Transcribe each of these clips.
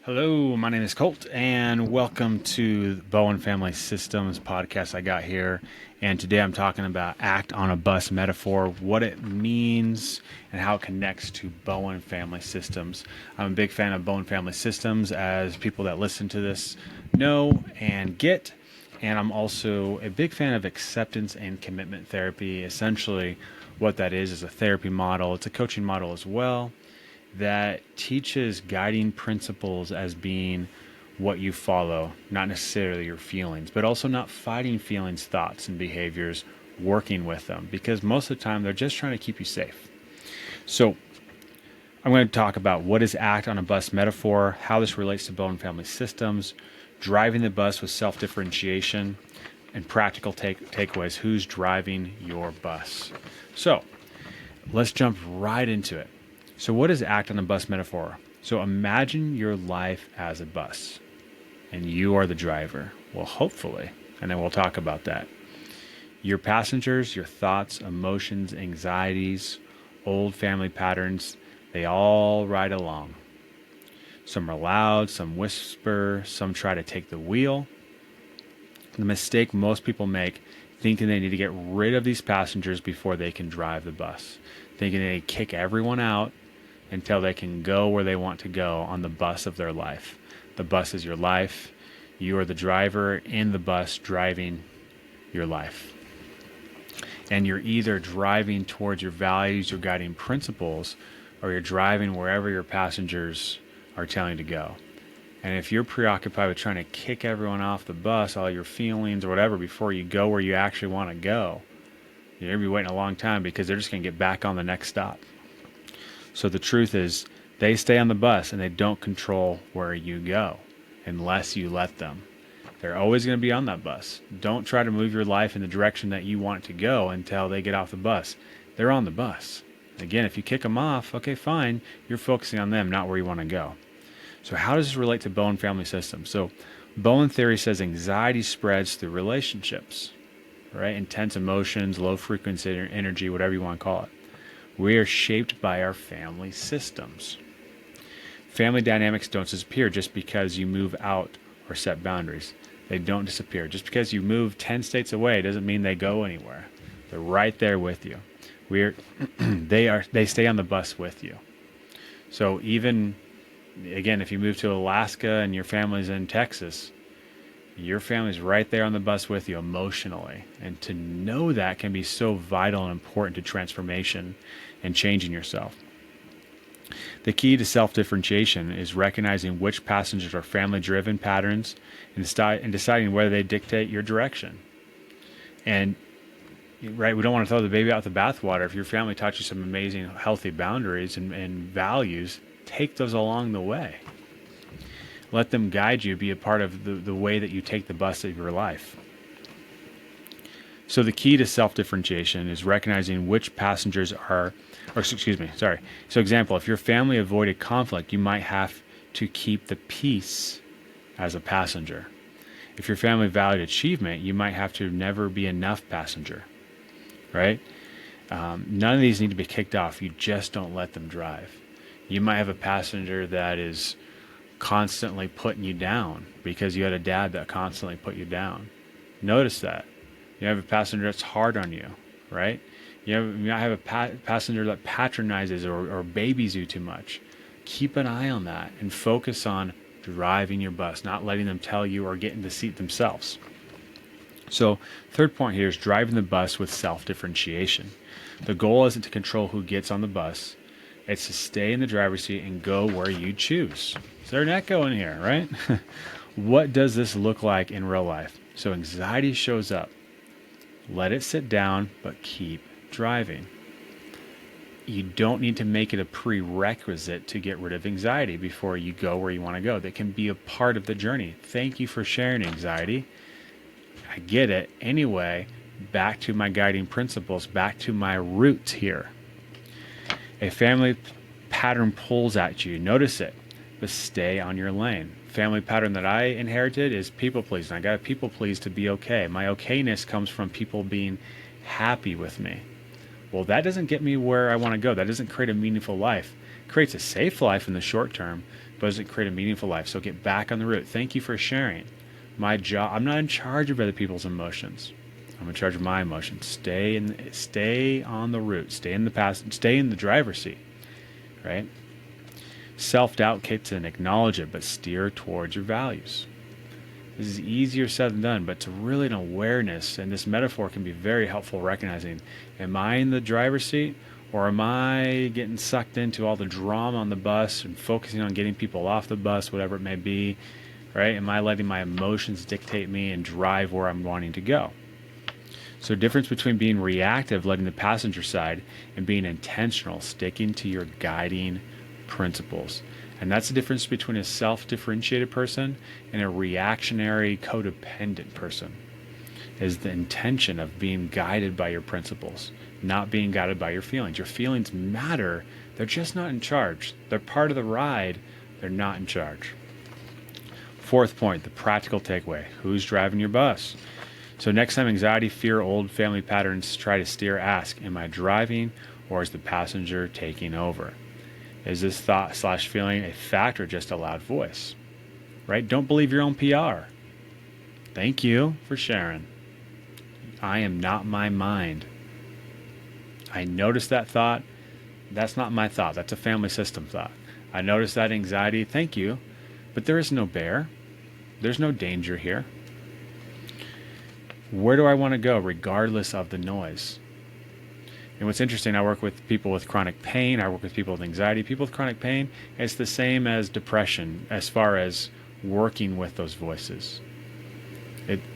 Hello, my name is Colt, and welcome to the Bowen Family Systems podcast I got here. And today I'm talking about act on a bus metaphor, what it means, and how it connects to Bowen Family Systems. I'm a big fan of Bowen Family Systems, as people that listen to this know and get. And I'm also a big fan of acceptance and commitment therapy. Essentially, what that is a therapy model. It's a coaching model as well that teaches guiding principles as being what you follow, not necessarily your feelings, but also not fighting feelings, thoughts, and behaviors, working with them, because most of the time they're just trying to keep you safe. So I'm going to talk about what is act on a bus metaphor, how this relates to Bowen Family Systems, driving the bus with self-differentiation, and practical takeaways. Who's driving your bus? So let's jump right into it. So what is act on a bus metaphor? So imagine your life as a bus and you are the driver. Well, hopefully, and then we'll talk about that. Your passengers, your thoughts, emotions, anxieties, old family patterns, they all ride along. Some are loud, some whisper, some try to take the wheel. The mistake most people make, thinking they need to get rid of these passengers before they can drive the bus, thinking they kick everyone out until they can go where they want to go on the bus of their life. The bus is your life. You are the driver in the bus driving your life. And you're either driving towards your values, your guiding principles, or you're driving wherever your passengers are telling you to go. And if you're preoccupied with trying to kick everyone off the bus, all your feelings or whatever, before you go where you actually want to go, you're going to be waiting a long time, because they're just going to get back on the next stop. So the truth is, they stay on the bus and they don't control where you go unless you let them. They're always going to be on that bus. Don't try to move your life in the direction that you want it to go until they get off the bus. They're on the bus. Again, if you kick them off, okay, fine. You're focusing on them, not where you want to go. So how does this relate to Bowen Family Systems? So Bowen theory says anxiety spreads through relationships, right? Intense emotions, low frequency energy, whatever you want to call it. We are shaped by our family systems. Family dynamics don't disappear just because you move out or set boundaries. They don't disappear. Just because you move 10 states away doesn't mean they go anywhere. They're right there with you. They stay on the bus with you. So even, again, if you move to Alaska and your family's in Texas, your family's right there on the bus with you emotionally. And to know that can be so vital and important to transformation and changing yourself. The key to self-differentiation is recognizing which passengers are family-driven patterns and deciding whether they dictate your direction. And right, we don't want to throw the baby out with the bathwater. If your family taught you some amazing, healthy boundaries and values, take those along the way. Let them guide you, be a part of the way that you take the bus of your life. So the key to self-differentiation is recognizing which passengers are, So example, if your family avoided conflict, you might have to keep the peace as a passenger. If your family valued achievement, you might have to never be enough passenger, right? None of these need to be kicked off. You just don't let them drive. You might have a passenger that is constantly putting you down because you had a dad that constantly put you down. Notice that. You have a passenger that's hard on you, right? You might have a passenger that patronizes or babies you too much. Keep an eye on that and focus on driving your bus, not letting them tell you or get in the seat themselves. So third point here is driving the bus with self-differentiation. The goal isn't to control who gets on the bus. It's to stay in the driver's seat and go where you choose. Is there an echo in here, right? What does this look like in real life? So anxiety shows up. Let it sit down, but keep driving. You don't need to make it a prerequisite to get rid of anxiety before you go where you want to go. That can be a part of the journey. Thank you for sharing anxiety. I get it. Anyway, back to my guiding principles, back to my roots here. A family pattern pulls at you. Notice it, but stay on your lane. Family pattern that I inherited is people pleasing. I got to people please to be okay. My okayness comes from people being happy with me. Well, that doesn't get me where I want to go. That doesn't create a meaningful life. It creates a safe life in the short term, but does it create a meaningful life? So get back on the route. Thank you for sharing. My job, I'm not in charge of other people's emotions. I'm in charge of my emotions. Stay on the route. Stay in the driver's seat, right? Self-doubt kicks in, acknowledge it, but steer towards your values. This is easier said than done, but it's really an awareness, and this metaphor can be very helpful recognizing, am I in the driver's seat, or am I getting sucked into all the drama on the bus and focusing on getting people off the bus, whatever it may be, right? Am I letting my emotions dictate me and drive where I'm wanting to go? So difference between being reactive, letting the passenger side, and being intentional, sticking to your guiding principles. And that's the difference between a self-differentiated person and a reactionary, codependent person, is the intention of being guided by your principles, not being guided by your feelings. Your feelings matter. They're just not in charge. They're part of the ride. They're not in charge. Fourth point, the practical takeaway. Who's driving your bus? So next time anxiety, fear, old family patterns try to steer, ask, am I driving or is the passenger taking over? Is this thought/feeling a fact or just a loud voice? Right? Don't believe your own PR. Thank you for sharing. I am not my mind. I noticed that thought. That's not my thought. That's a family system thought. I noticed that anxiety. Thank you. But there is no bear. There's no danger here. Where do I want to go regardless of the noise? And what's interesting, I work with people with chronic pain. I work with people with anxiety. People with chronic pain, it's the same as depression as far as working with those voices.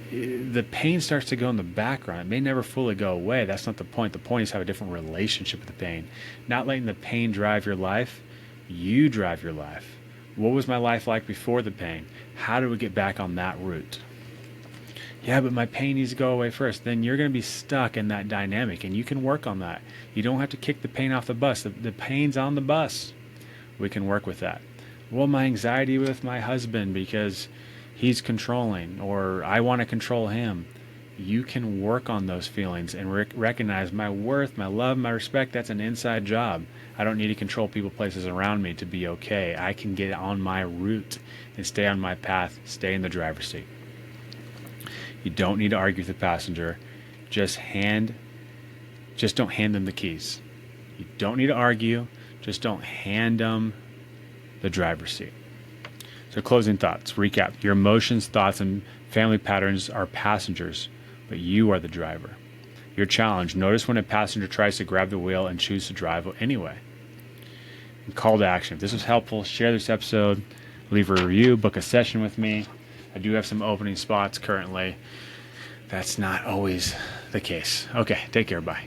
The pain starts to go in the background. It may never fully go away. That's not the point. The point is have a different relationship with the pain. Not letting the pain drive your life. You drive your life. What was my life like before the pain? How do we get back on that route? Yeah, but my pain needs to go away first. Then you're going to be stuck in that dynamic, and you can work on that. You don't have to kick the pain off the bus. The pain's on the bus. We can work with that. Well, my anxiety with my husband because he's controlling, or I want to control him. You can work on those feelings and recognize my worth, my love, my respect. That's an inside job. I don't need to control people, places around me to be okay. I can get on my route and stay on my path, stay in the driver's seat. You don't need to argue with the passenger. Just don't hand them the keys. You don't need to argue. Just don't hand them the driver's seat. So closing thoughts, recap. Your emotions, thoughts, and family patterns are passengers, but you are the driver. Your challenge, notice when a passenger tries to grab the wheel and choose to drive anyway. And call to action. If this was helpful, share this episode, leave a review, book a session with me. I do have some opening spots currently. That's not always the case. Okay, take care. Bye.